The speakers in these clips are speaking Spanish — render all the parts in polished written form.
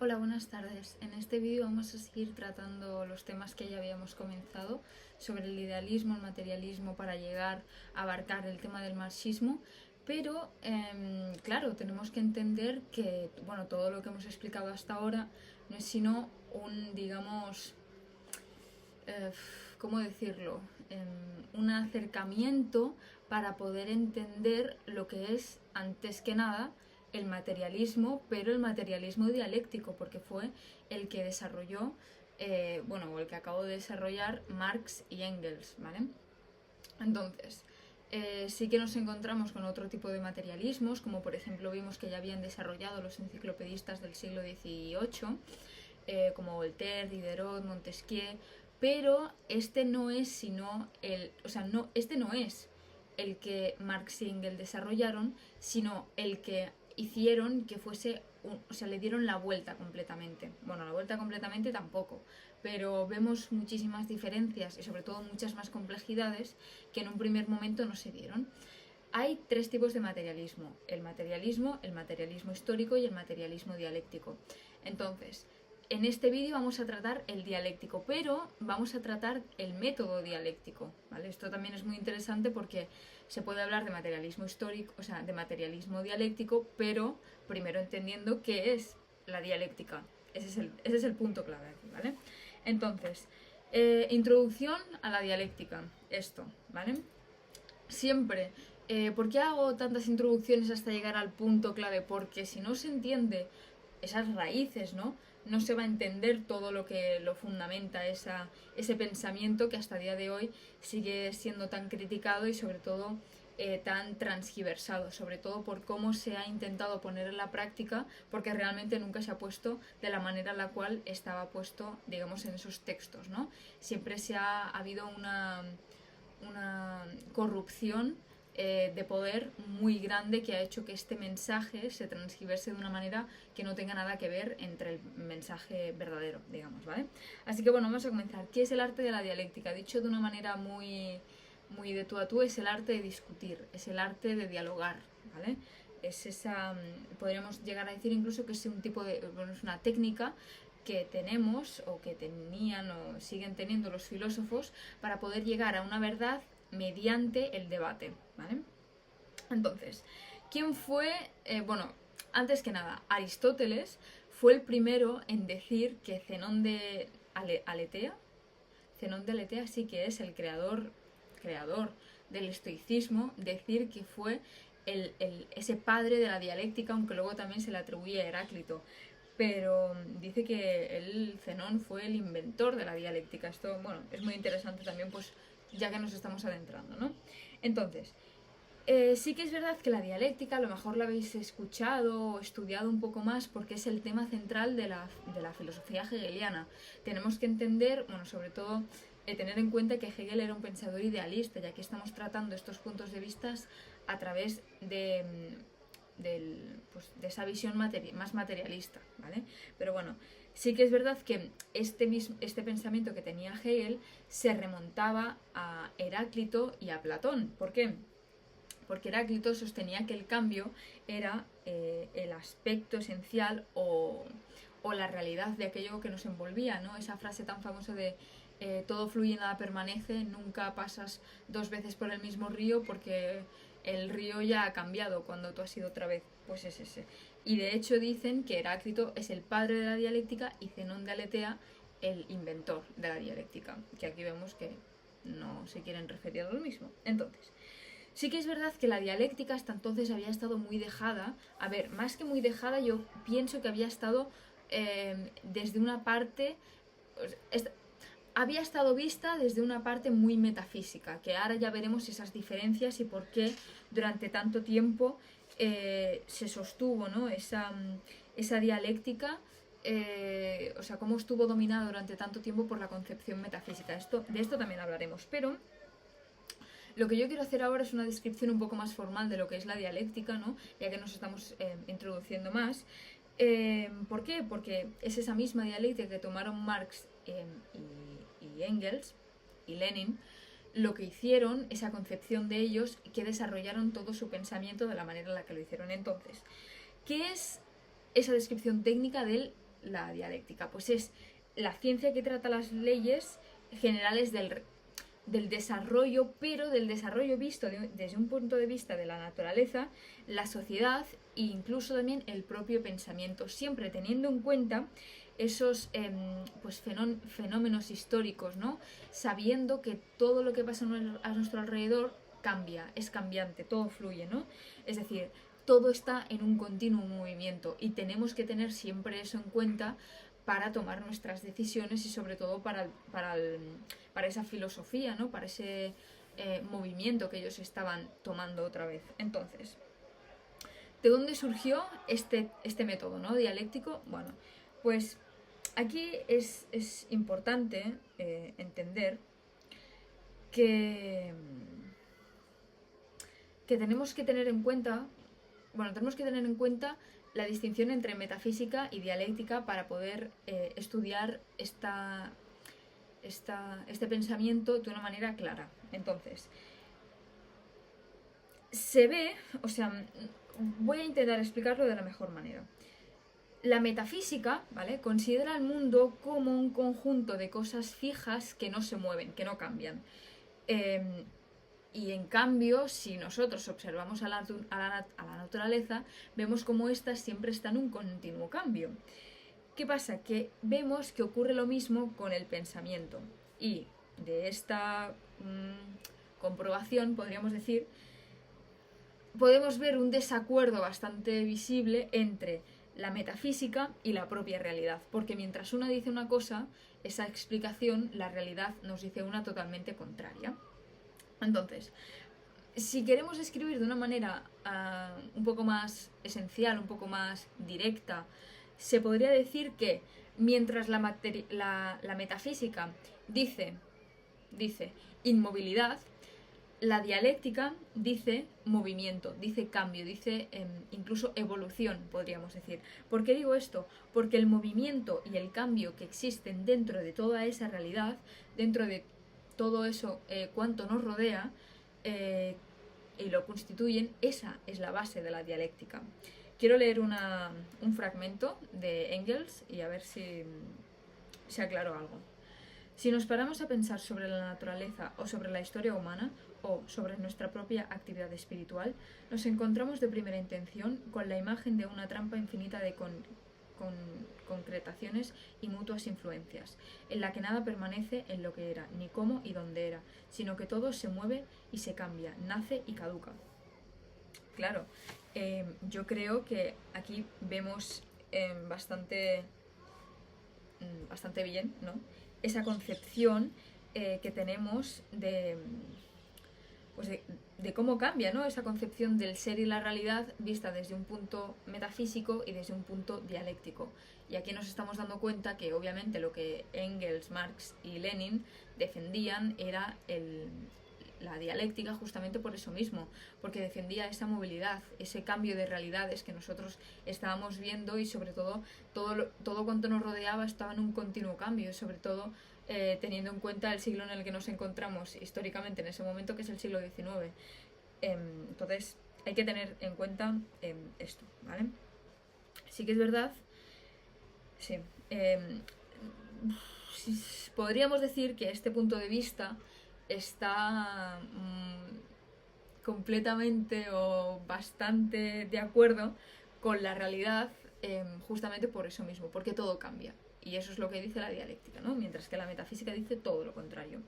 Hola, buenas tardes. En este vídeo vamos a seguir tratando los temas que ya habíamos comenzado sobre el idealismo, el materialismo para llegar a abarcar el tema del marxismo, pero claro, tenemos que entender que todo lo que hemos explicado hasta ahora no es sino digamos, eh, ¿cómo decirlo? Un acercamiento para poder entender lo que es, antes que nada, el materialismo, pero el materialismo dialéctico, porque fue el que desarrolló, o el que acabó de desarrollar Marx y Engels, ¿vale? Entonces, sí que nos encontramos con otro tipo de materialismos, como por ejemplo vimos que ya habían desarrollado los enciclopedistas del siglo XVIII, como Voltaire, Diderot, Montesquieu, pero este no es sino este no es el que Marx y Engels desarrollaron, sino el que hicieron que fuese, le dieron la vuelta completamente. Bueno, la vuelta completamente tampoco, pero vemos muchísimas diferencias y sobre todo muchas más complejidades que en un primer momento no se dieron. Hay tres tipos de materialismo: el materialismo histórico y el materialismo dialéctico. Entonces, en este vídeo vamos a tratar el dialéctico, pero vamos a tratar el método dialéctico, ¿vale? Esto también es muy interesante porque se puede hablar de materialismo histórico, de materialismo dialéctico, pero primero entendiendo qué es la dialéctica. Ese es el punto clave aquí, ¿vale? Entonces, introducción a la dialéctica, esto, ¿vale? Siempre. ¿Por qué hago tantas introducciones hasta llegar al punto clave? Porque si no se entiende esas raíces, ¿no? No se va a entender todo lo que lo fundamenta ese pensamiento que hasta día de hoy sigue siendo tan criticado y sobre todo tan transgiversado, sobre todo por cómo se ha intentado poner en la práctica, porque realmente nunca se ha puesto de la manera en la cual estaba puesto, digamos, en esos textos, ¿no? Siempre ha habido una corrupción de poder muy grande que ha hecho que este mensaje se transgiverse de una manera que no tenga nada que ver entre el mensaje verdadero, digamos, ¿vale? Así que bueno, vamos a comenzar. ¿Qué es el arte de la dialéctica? Dicho de una manera muy de tú a tú, es el arte de discutir, es el arte de dialogar, ¿vale? Es podríamos llegar a decir incluso que es un tipo de, bueno, es una técnica que tenemos o que tenían o siguen teniendo los filósofos para poder llegar a una verdad mediante el debate, ¿vale? Entonces, ¿quién fue? Antes que nada, Aristóteles fue el primero en decir que Zenón de Aletea sí que es el creador del estoicismo, decir que fue ese padre de la dialéctica, aunque luego también se le atribuye a Heráclito. Pero dice que Zenón fue el inventor de la dialéctica. Esto, bueno, es muy interesante también, pues ya que nos estamos adentrando, ¿no? Entonces, sí que es verdad que la dialéctica a lo mejor la habéis escuchado o estudiado un poco más porque es el tema central de la filosofía hegeliana. Tenemos que entender, bueno, sobre todo tener en cuenta que Hegel era un pensador idealista, ya que estamos tratando estos puntos de vista a través de esa visión más materialista, ¿vale? Pero bueno, sí que es verdad que este pensamiento que tenía Hegel se remontaba a Heráclito y a Platón. ¿Por qué? Porque Heráclito sostenía que el cambio era el aspecto esencial o la realidad de aquello que nos envolvía, ¿no? Esa frase tan famosa de todo fluye y nada permanece, nunca pasas dos veces por el mismo río porque el río ya ha cambiado cuando tú has ido otra vez. Pues es ese. Y de hecho dicen que Heráclito es el padre de la dialéctica y Zenón de Aletea el inventor de la dialéctica, que aquí vemos que no se quieren referir a lo mismo. Entonces, sí que es verdad que la dialéctica hasta entonces había estado muy dejada. A ver, más que muy dejada, yo pienso que había estado desde una parte... Había estado vista desde una parte muy metafísica, que ahora ya veremos esas diferencias y por qué durante tanto tiempo se sostuvo, ¿no? esa dialéctica, cómo estuvo dominada durante tanto tiempo por la concepción metafísica. De esto también hablaremos, pero lo que yo quiero hacer ahora es una descripción un poco más formal de lo que es la dialéctica, ¿no? Ya que nos estamos introduciendo más. ¿Por qué? Porque es esa misma dialéctica que tomaron Marx y Engels y Lenin, lo que hicieron, esa concepción de ellos, que desarrollaron todo su pensamiento de la manera en la que lo hicieron. Entonces, ¿qué es esa descripción técnica del la dialéctica? Pues es la ciencia que trata las leyes generales del desarrollo, pero del desarrollo visto desde un punto de vista de la naturaleza, la sociedad e incluso también el propio pensamiento, siempre teniendo en cuenta esos pues fenómenos históricos, ¿no? Sabiendo que todo lo que pasa a nuestro alrededor cambia, es cambiante, todo fluye, ¿no? Es decir, todo está en un continuo movimiento y tenemos que tener siempre eso en cuenta para tomar nuestras decisiones y sobre todo para esa filosofía, ¿no? Para ese movimiento que ellos estaban tomando otra vez. Entonces, ¿de dónde surgió este método, ¿no? Dialéctico? Bueno, pues aquí es importante entender que tenemos que tener en cuenta, la distinción entre metafísica y dialéctica para poder estudiar este pensamiento de una manera clara. Entonces, se ve, o sea, voy a intentar explicarlo de la mejor manera. La metafísica, ¿vale?, considera el mundo como un conjunto de cosas fijas que no se mueven, que no cambian. Y en cambio, si nosotros observamos a la naturaleza, vemos como ésta siempre está en un continuo cambio. ¿Qué pasa? Que vemos que ocurre lo mismo con el pensamiento. Y de esta comprobación, podríamos decir, podemos ver un desacuerdo bastante visible entre la metafísica y la propia realidad. Porque mientras una dice una cosa, esa explicación, la realidad nos dice una totalmente contraria. Entonces, si queremos escribir de una manera un poco más esencial, un poco más directa, se podría decir que mientras la metafísica dice inmovilidad, la dialéctica dice movimiento, dice cambio, dice incluso evolución, podríamos decir. ¿Por qué digo esto? Porque el movimiento y el cambio que existen dentro de toda esa realidad, dentro de todo eso cuanto nos rodea y lo constituyen, esa es la base de la dialéctica. Quiero leer un fragmento de Engels y a ver si aclaro algo. Si nos paramos a pensar sobre la naturaleza o sobre la historia humana o sobre nuestra propia actividad espiritual, nos encontramos de primera intención con la imagen de una trampa infinita de concretaciones y mutuas influencias, en la que nada permanece en lo que era, ni cómo y dónde era, sino que todo se mueve y se cambia, nace y caduca. Claro, yo creo que aquí vemos bastante bien, ¿no?, esa concepción que tenemos de cómo cambia, ¿no?, esa concepción del ser y la realidad vista desde un punto metafísico y desde un punto dialéctico. Y aquí nos estamos dando cuenta que obviamente lo que Engels, Marx y Lenin defendían era la dialéctica justamente por eso mismo, porque defendía esa movilidad, ese cambio de realidades que nosotros estábamos viendo y sobre todo todo cuanto nos rodeaba estaba en un continuo cambio, y sobre todo teniendo en cuenta el siglo en el que nos encontramos históricamente en ese momento, que es el siglo XIX. Entonces hay que tener en cuenta esto, ¿vale? Sí que es verdad, sí, podríamos decir que este punto de vista está completamente o bastante de acuerdo con la realidad, justamente por eso mismo, porque todo cambia. Y eso es lo que dice la dialéctica, ¿no?, mientras que la metafísica dice todo lo contrario.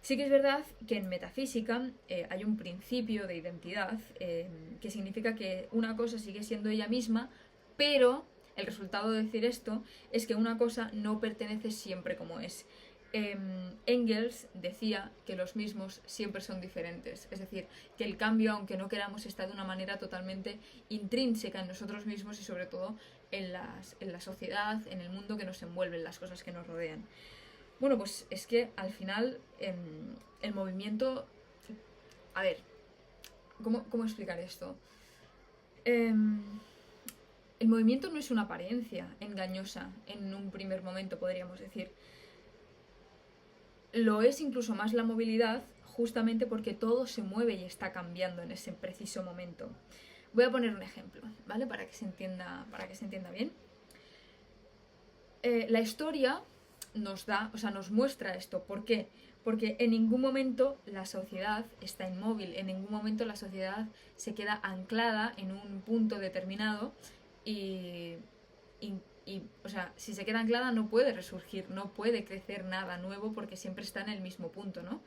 Sí que es verdad que en metafísica hay un principio de identidad que significa que una cosa sigue siendo ella misma, pero el resultado de decir esto es que una cosa no pertenece siempre como es. Engels decía que los mismos siempre son diferentes, es decir, que el cambio, aunque no queramos, está de una manera totalmente intrínseca en nosotros mismos y sobre todo en la sociedad, en el mundo que nos envuelve, en las cosas que nos rodean. Bueno, pues es que al final el movimiento... A ver, ¿cómo explicar esto? El movimiento no es una apariencia engañosa en un primer momento, podríamos decir. Lo es incluso más la movilidad, justamente porque todo se mueve y está cambiando en ese preciso momento. Voy a poner un ejemplo, ¿vale?, para que se entienda bien. la historia nos muestra esto. ¿Por qué? Porque en ningún momento la sociedad está inmóvil, en ningún momento la sociedad se queda anclada en un punto determinado y, o sea, si se queda anclada no puede resurgir, no puede crecer nada nuevo porque siempre está en el mismo punto, ¿no?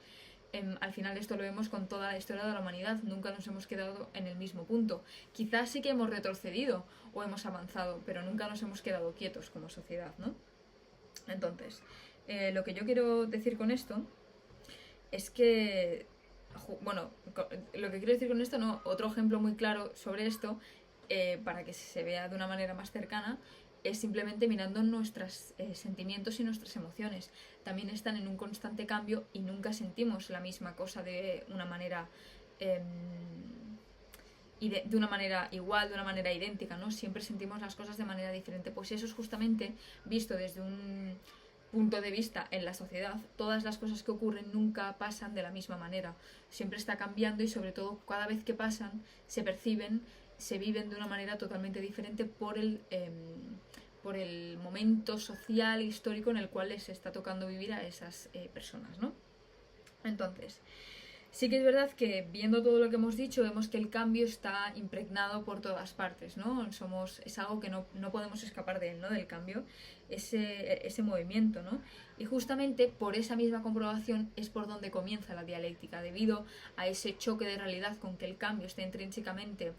Al final esto lo vemos con toda la historia de la humanidad, nunca nos hemos quedado en el mismo punto. Quizás sí que hemos retrocedido o hemos avanzado, pero nunca nos hemos quedado quietos como sociedad, ¿no? Entonces, lo que yo quiero decir con esto es que, bueno, lo que quiero decir con esto, no, otro ejemplo muy claro sobre esto, para que se vea de una manera más cercana, es simplemente mirando nuestros sentimientos y nuestras emociones. También están en un constante cambio y nunca sentimos la misma cosa de una manera de una manera igual, de una manera idéntica, ¿no? Siempre sentimos las cosas de manera diferente. Pues eso es justamente visto desde un punto de vista en la sociedad. Todas las cosas que ocurren nunca pasan de la misma manera. Siempre está cambiando y sobre todo cada vez que pasan se perciben, se viven de una manera totalmente diferente por el momento social, histórico en el cual les está tocando vivir a esas personas, ¿no? Entonces, sí que es verdad que viendo todo lo que hemos dicho vemos que el cambio está impregnado por todas partes, ¿no? Es algo que no podemos escapar de él, ¿no? Del cambio, ese movimiento, ¿no? Y justamente por esa misma comprobación es por donde comienza la dialéctica, debido a ese choque de realidad con que el cambio está intrínsecamente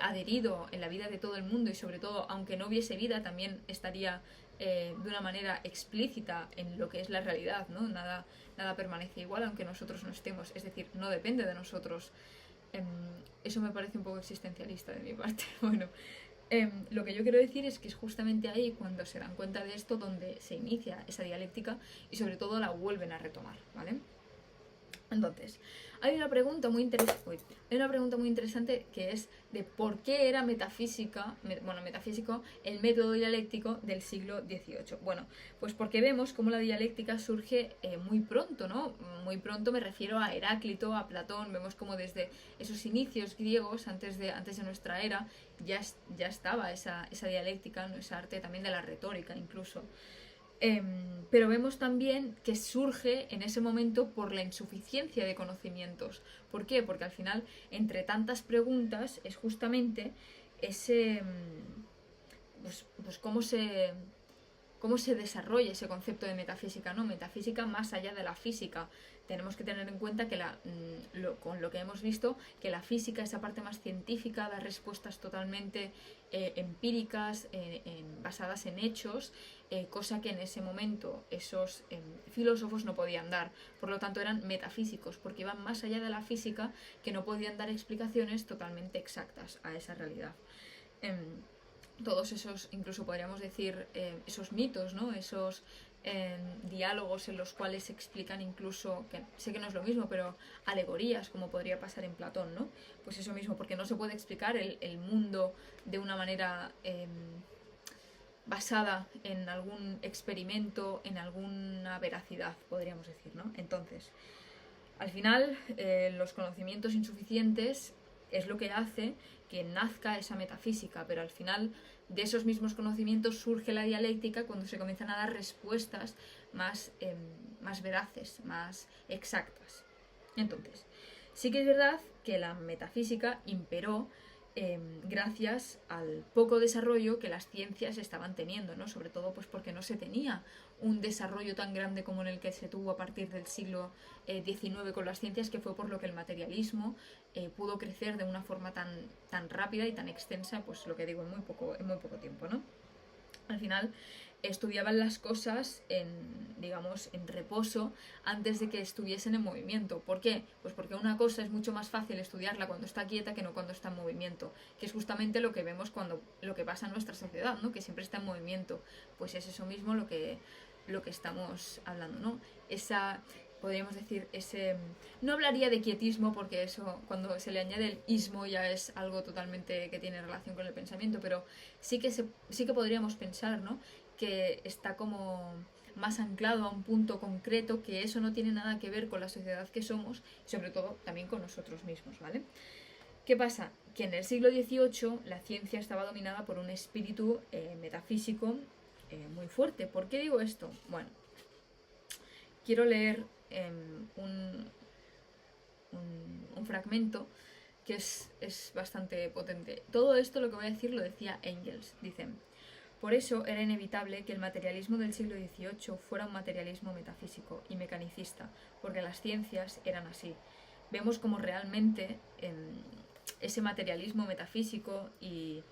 adherido en la vida de todo el mundo y sobre todo, aunque no hubiese vida, también estaría de una manera explícita en lo que es la realidad, ¿no? Nada permanece igual aunque nosotros no estemos, es decir, no depende de nosotros. Eso me parece un poco existencialista de mi parte. Bueno, lo que yo quiero decir es que es justamente ahí cuando se dan cuenta de esto donde se inicia esa dialéctica y sobre todo la vuelven a retomar, ¿vale? Entonces, hay una pregunta muy interesante que es de por qué era metafísico el método dialéctico del siglo XVIII. Bueno, pues porque vemos cómo la dialéctica surge muy pronto, ¿no? Muy pronto me refiero a Heráclito, a Platón, vemos como desde esos inicios griegos, antes de nuestra era, ya estaba esa dialéctica, ¿no? Esa arte también de la retórica incluso. Pero vemos también que surge en ese momento por la insuficiencia de conocimientos. ¿Por qué? Porque al final, entre tantas preguntas, es justamente ese... pues cómo se desarrolla ese concepto de metafísica, ¿no? Metafísica más allá de la física. Tenemos que tener en cuenta que con lo que hemos visto, que la física, esa parte más científica, da respuestas totalmente empíricas, basadas en hechos, cosa que en ese momento esos filósofos no podían dar. Por lo tanto, eran metafísicos, porque iban más allá de la física, que no podían dar explicaciones totalmente exactas a esa realidad. Todos esos, incluso podríamos decir, esos mitos, ¿no? Esos diálogos en los cuales se explican incluso, que sé que no es lo mismo, pero alegorías, como podría pasar en Platón, ¿no? Pues eso mismo, porque no se puede explicar el mundo de una manera basada en algún experimento, en alguna veracidad, podríamos decir, ¿no? Entonces, al final, los conocimientos insuficientes es lo que hace que nazca esa metafísica, pero al final de esos mismos conocimientos surge la dialéctica cuando se comienzan a dar respuestas más veraces, más exactas. Entonces, sí que es verdad que la metafísica imperó gracias al poco desarrollo que las ciencias estaban teniendo, ¿no? Sobre todo pues porque no se tenía un desarrollo tan grande como en el que se tuvo a partir del siglo XIX con las ciencias, que fue por lo que el materialismo pudo crecer de una forma tan rápida y tan extensa, pues lo que digo, en muy poco tiempo, ¿no? Al final estudiaban las cosas en reposo antes de que estuviesen en movimiento. ¿Por qué? Pues porque una cosa es mucho más fácil estudiarla cuando está quieta que no cuando está en movimiento, que es justamente lo que vemos lo que pasa en nuestra sociedad, ¿no? Que siempre está en movimiento. Pues es eso mismo lo que estamos hablando, ¿no? Podríamos decir, no hablaría de quietismo porque eso, cuando se le añade el ismo, ya es algo totalmente que tiene relación con el pensamiento, pero sí que podríamos pensar, ¿no? Que está como más anclado a un punto concreto, que eso no tiene nada que ver con la sociedad que somos, y sobre todo también con nosotros mismos, ¿vale? ¿Qué pasa? Que en el siglo XVIII la ciencia estaba dominada por un espíritu metafísico muy fuerte. ¿Por qué digo esto? Bueno, quiero leer un fragmento que es bastante potente. Todo esto, lo que voy a decir, lo decía Engels. Dicen: por eso era inevitable que el materialismo del siglo XVIII fuera un materialismo metafísico y mecanicista, porque las ciencias eran así. Vemos como realmente ese materialismo metafísico y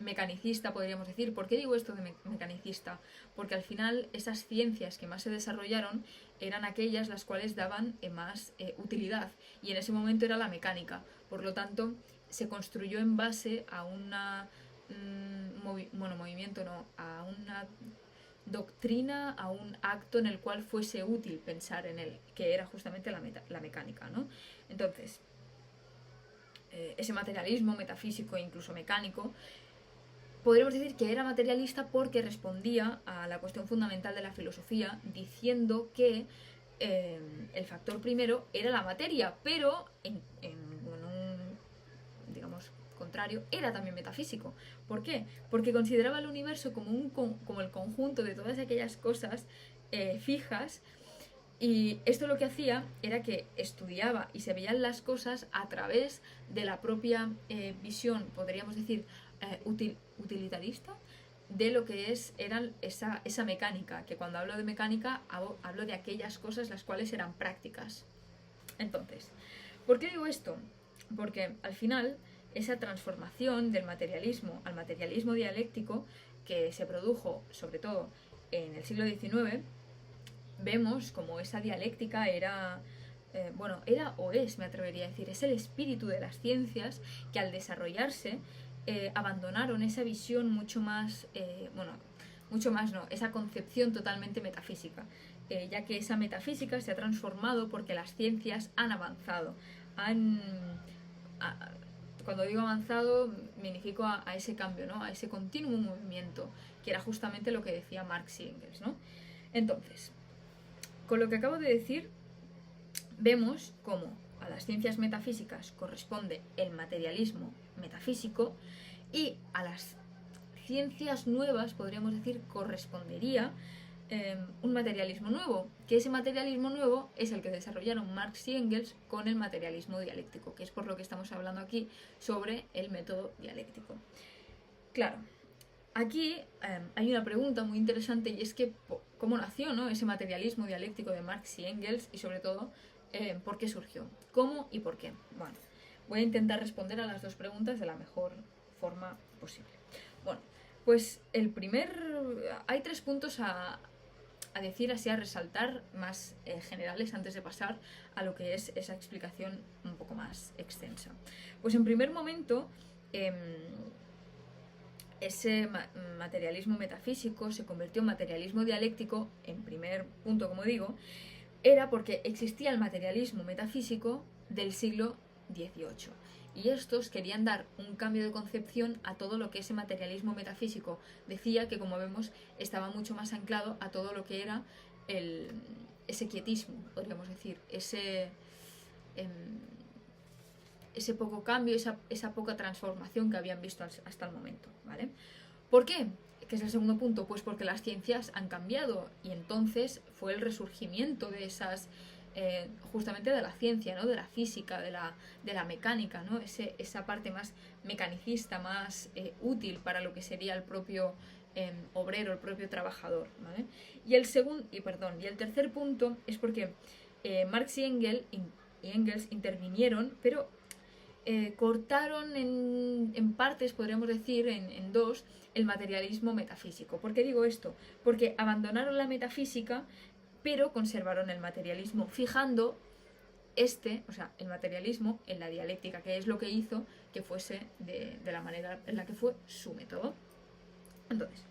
mecanicista, podríamos decir. ¿Por qué digo esto de mecanicista? Porque al final esas ciencias que más se desarrollaron eran aquellas las cuales daban más utilidad, y en ese momento era la mecánica. Por lo tanto, se construyó en base a una movimiento no, a una doctrina, a un acto en el cual fuese útil pensar en él, que era justamente la mecánica, ¿no? Entonces, ese materialismo metafísico e incluso mecánico, podríamos decir que era materialista porque respondía a la cuestión fundamental de la filosofía, diciendo que el factor primero era la materia, pero en un, digamos, contrario, era también metafísico. ¿Por qué? Porque consideraba el universo como el conjunto de todas aquellas cosas fijas, y esto lo que hacía era que estudiaba y se veían las cosas a través de la propia visión, podríamos decir, utilitarista, de lo que era esa mecánica, que cuando hablo de mecánica hablo de aquellas cosas las cuales eran prácticas. Entonces, ¿por qué digo esto? Porque al final esa transformación del materialismo al materialismo dialéctico, que se produjo sobre todo en el siglo XIX, vemos como esa dialéctica era o es, me atrevería a decir, es el espíritu de las ciencias, que al desarrollarse abandonaron esa visión esa concepción totalmente metafísica, ya que esa metafísica se ha transformado porque las ciencias han avanzado, cuando digo avanzado me unifico a ese cambio, ¿no? A ese continuo movimiento, que era justamente lo que decía Marx y Engels, ¿no? Entonces, con lo que acabo de decir, vemos cómo a las ciencias metafísicas corresponde el materialismo metafísico, y a las ciencias nuevas, podríamos decir, correspondería un materialismo nuevo, que ese materialismo nuevo es el que desarrollaron Marx y Engels con el materialismo dialéctico, que es por lo que estamos hablando aquí sobre el método dialéctico. Claro, aquí hay una pregunta muy interesante, y es que ¿cómo nació, no, ese materialismo dialéctico de Marx y Engels? Y sobre todo, ¿por qué surgió? ¿Cómo y por qué? Bueno, voy a intentar responder a las dos preguntas de la mejor forma posible. Bueno, pues hay tres puntos a decir, así a resaltar, más generales, antes de pasar a lo que es esa explicación un poco más extensa. Pues en primer momento, ese materialismo metafísico se convirtió en materialismo dialéctico, en primer punto, como digo, era porque existía el materialismo metafísico del siglo XVIII. Y estos querían dar un cambio de concepción a todo lo que ese materialismo metafísico decía, que, como vemos, estaba mucho más anclado a todo lo que era ese quietismo, podríamos decir, ese poco cambio, esa poca transformación que habían visto hasta el momento, ¿vale? ¿Por qué? Que es el segundo punto. Pues porque las ciencias han cambiado, y entonces fue el resurgimiento de esas, justamente de la ciencia, ¿no? De la física, de la mecánica, ¿no? Esa parte más mecanicista, más útil para lo que sería el propio obrero, el propio trabajador, ¿vale? Y el tercer punto es porque Marx y Engels intervinieron, pero cortaron en partes, podríamos decir, en dos, el materialismo metafísico. ¿Por qué digo esto? Porque abandonaron la metafísica, pero conservaron el materialismo, fijando el materialismo en la dialéctica, que es lo que hizo que fuese de la manera en la que fue su método. Entonces,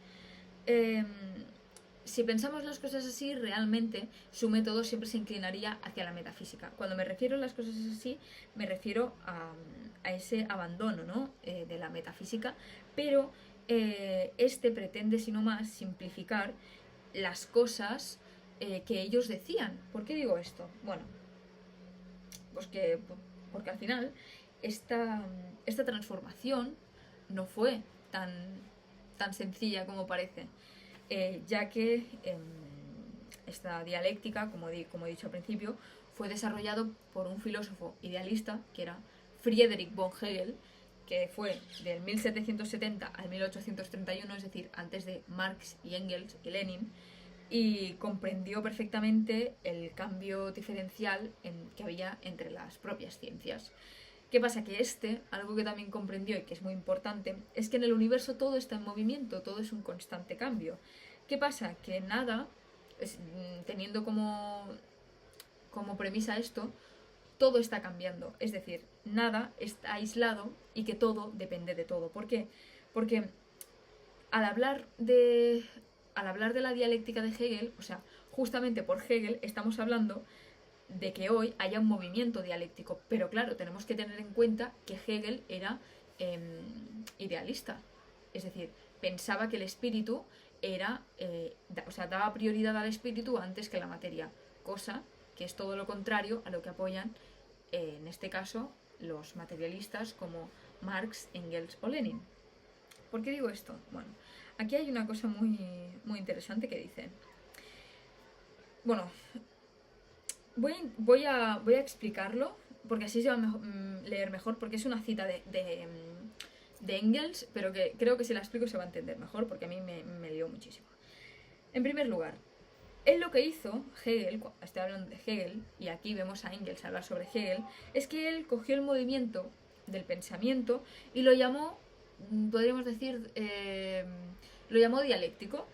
si pensamos las cosas así, realmente su método siempre se inclinaría hacia la metafísica. Cuando me refiero a las cosas así, me refiero a ese abandono, ¿no? De la metafísica, pero pretende, sino más, simplificar las cosas que ellos decían. ¿Por qué digo esto? Bueno, pues porque al final esta transformación no fue tan tan sencilla como parece, ya que esta dialéctica, como he dicho al principio, fue desarrollado por un filósofo idealista que era Friedrich von Hegel, que fue del 1770 al 1831, es decir, antes de Marx y Engels y Lenin, y comprendió perfectamente el cambio diferencial que había entre las propias ciencias. ¿Qué pasa? Que algo que también comprendió y que es muy importante, es que en el universo todo está en movimiento, todo es un constante cambio. ¿Qué pasa? Que nada, teniendo como premisa esto, todo está cambiando. Es decir, nada está aislado y que todo depende de todo. ¿Por qué? Porque al hablar de la dialéctica de Hegel, o sea, justamente por Hegel estamos hablando de que hoy haya un movimiento dialéctico. Pero claro, tenemos que tener en cuenta que Hegel era idealista. Es decir, pensaba que el espíritu daba prioridad al espíritu antes que la materia. Cosa que es todo lo contrario a lo que apoyan, en este caso, los materialistas como Marx, Engels o Lenin. ¿Por qué digo esto? Bueno, aquí hay una cosa muy, muy interesante que dice. Bueno, voy a explicarlo, porque así se va a leer mejor, porque es una cita de Engels, pero que creo que si la explico se va a entender mejor, porque a mí me lió muchísimo. En primer lugar, él lo que hizo, Hegel, estoy hablando de Hegel, y aquí vemos a Engels hablar sobre Hegel, es que él cogió el movimiento del pensamiento y lo llamó, podríamos decir, lo llamó dialéctico.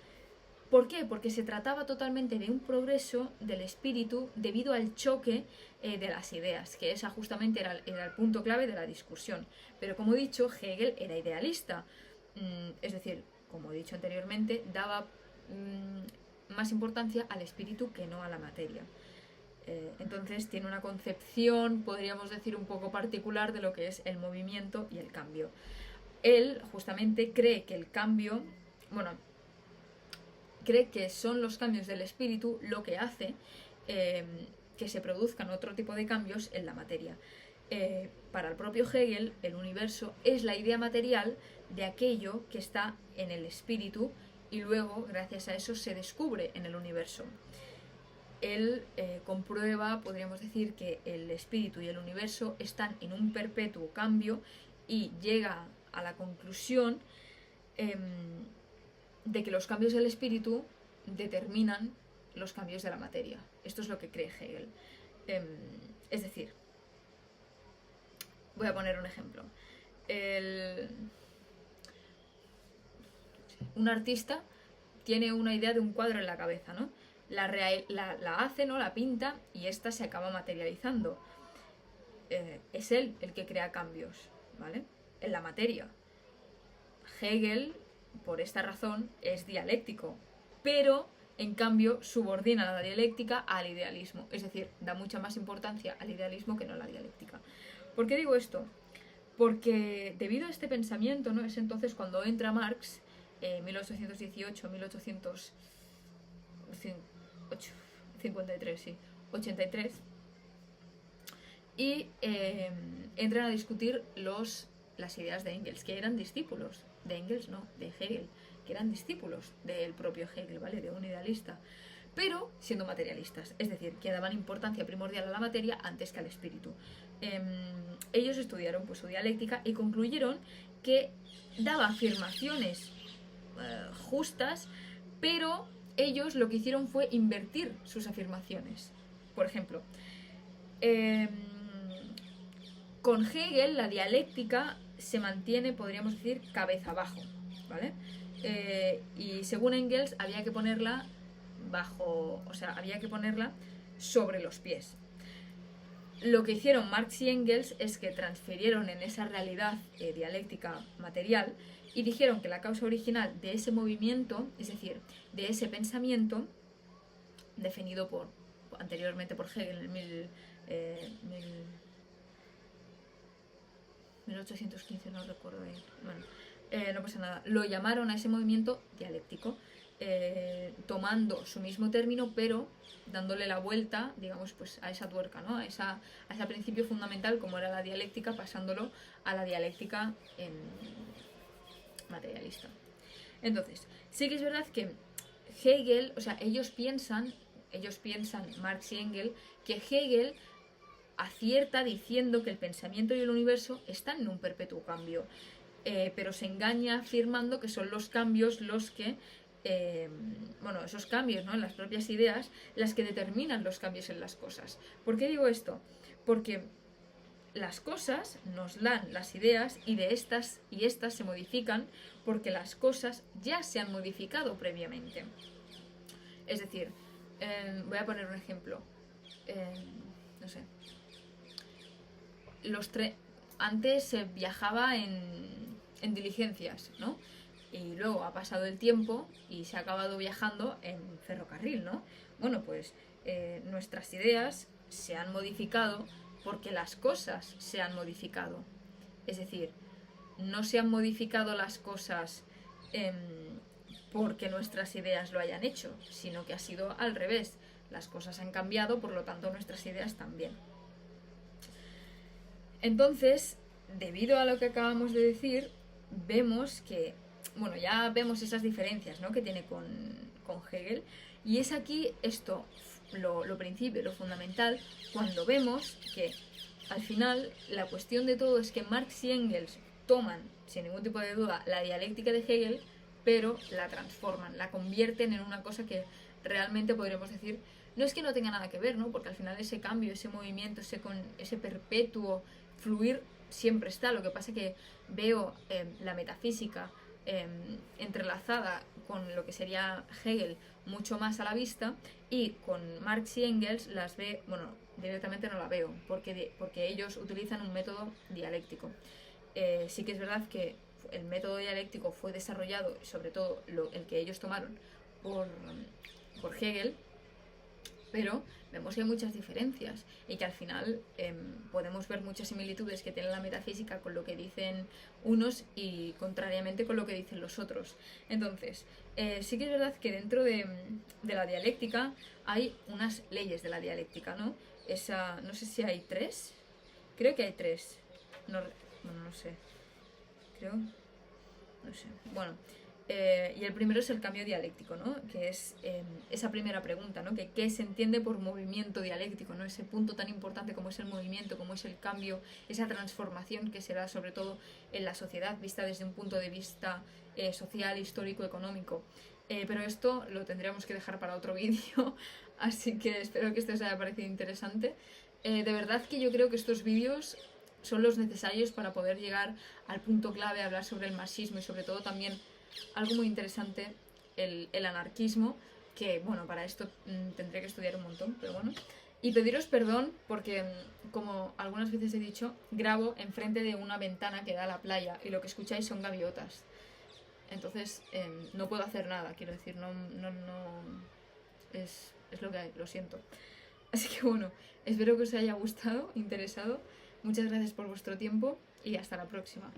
¿Por qué? Porque se trataba totalmente de un progreso del espíritu debido al choque de las ideas, que esa justamente era el punto clave de la discusión. Pero como he dicho, Hegel era idealista, es decir, como he dicho anteriormente, daba más importancia al espíritu que no a la materia. Entonces tiene una concepción, podríamos decir, un poco particular de lo que es el movimiento y el cambio. Él justamente cree que el cambio, cree que son los cambios del espíritu lo que hace que se produzcan otro tipo de cambios en la materia. Para el propio Hegel, el universo es la idea material de aquello que está en el espíritu y luego, gracias a eso, se descubre en el universo. Él comprueba, podríamos decir, que el espíritu y el universo están en un perpetuo cambio y llega a la conclusión de que los cambios del espíritu determinan los cambios de la materia. Esto es lo que cree Hegel. Es decir, voy a poner un ejemplo. Un artista tiene una idea de un cuadro en la cabeza, ¿no? La hace, ¿no? La pinta y esta se acaba materializando. Es él el que crea cambios, ¿vale? En la materia. Hegel, por esta razón, es dialéctico, pero en cambio subordina la dialéctica al idealismo, es decir, da mucha más importancia al idealismo que no a la dialéctica. ¿Por qué digo esto? Porque debido a este pensamiento, ¿no? Es entonces cuando entra Marx, 83, y entran a discutir las ideas de Engels, que eran discípulos de Engels, no, de Hegel, que eran discípulos del propio Hegel, ¿vale? De un idealista, pero siendo materialistas, es decir, que daban importancia primordial a la materia antes que al espíritu. Ellos estudiaron pues su dialéctica y concluyeron que daba afirmaciones justas, pero ellos lo que hicieron fue invertir sus afirmaciones. Por ejemplo, con Hegel la dialéctica se mantiene, podríamos decir, cabeza abajo, ¿vale? Y según Engels había que ponerla sobre los pies. Lo que hicieron Marx y Engels es que transfirieron en esa realidad dialéctica material y dijeron que la causa original de ese movimiento, es decir, de ese pensamiento, definido anteriormente por Hegel en 1815, no recuerdo bien. Bueno, no pasa nada. Lo llamaron a ese movimiento dialéctico, tomando su mismo término, pero dándole la vuelta, digamos, pues a esa tuerca, ¿no? a ese principio fundamental como era la dialéctica, pasándolo a la dialéctica materialista. Entonces, sí que es verdad que Hegel, o sea, ellos piensan, Marx y Engels, que Hegel acierta diciendo que el pensamiento y el universo están en un perpetuo cambio, pero se engaña afirmando que son los cambios los que, bueno, esos cambios, ¿no?, en las propias ideas, las que determinan los cambios en las cosas. ¿Por qué digo esto? Porque las cosas nos dan las ideas y de estas se modifican porque las cosas ya se han modificado previamente. Es decir, voy a poner un ejemplo. No sé. Antes se viajaba en diligencias, ¿no? Y luego ha pasado el tiempo y se ha acabado viajando en ferrocarril, ¿no? Bueno, pues nuestras ideas se han modificado porque las cosas se han modificado. Es decir, no se han modificado las cosas porque nuestras ideas lo hayan hecho, sino que ha sido al revés. Las cosas han cambiado, por lo tanto nuestras ideas también. Entonces, debido a lo que acabamos de decir, vemos que, bueno, ya vemos esas diferencias, ¿no?, que tiene con Hegel, y es aquí esto, lo principio, lo fundamental, cuando vemos que al final la cuestión de todo es que Marx y Engels toman, sin ningún tipo de duda, la dialéctica de Hegel, pero la transforman, la convierten en una cosa que realmente podríamos decir, no es que no tenga nada que ver, ¿no?, porque al final ese cambio, ese movimiento, ese perpetuo fluir siempre está. Lo que pasa es que veo la metafísica entrelazada con lo que sería Hegel mucho más a la vista, y con Marx y Engels las ve, bueno, directamente no la veo, porque ellos utilizan un método dialéctico. Sí que es verdad que el método dialéctico fue desarrollado, sobre todo el que ellos tomaron, por Hegel, pero vemos que hay muchas diferencias y que al final podemos ver muchas similitudes que tiene la metafísica con lo que dicen unos y contrariamente con lo que dicen los otros. Entonces, sí que es verdad que dentro de la dialéctica hay unas leyes de la dialéctica, ¿no? No sé si hay 3, creo que hay 3, no sé, creo, no sé, bueno. Y el primero es el cambio dialéctico, ¿no?, que es esa primera pregunta, ¿no?, que qué se entiende por movimiento dialéctico, ¿no?, ese punto tan importante como es el movimiento, como es el cambio, esa transformación que se da sobre todo en la sociedad vista desde un punto de vista social, histórico, económico. Pero esto lo tendríamos que dejar para otro vídeo, así que espero que esto os haya parecido interesante. De verdad que yo creo que estos vídeos son los necesarios para poder llegar al punto clave, hablar sobre el marxismo y sobre todo también algo muy interesante, el anarquismo, que bueno, para esto tendré que estudiar un montón, pero bueno. Y pediros perdón porque, como algunas veces he dicho, grabo enfrente de una ventana que da a la playa y lo que escucháis son gaviotas. Entonces no puedo hacer nada, quiero decir, no es lo que hay, lo siento. Así que bueno, espero que os haya gustado, interesado. Muchas gracias por vuestro tiempo y hasta la próxima.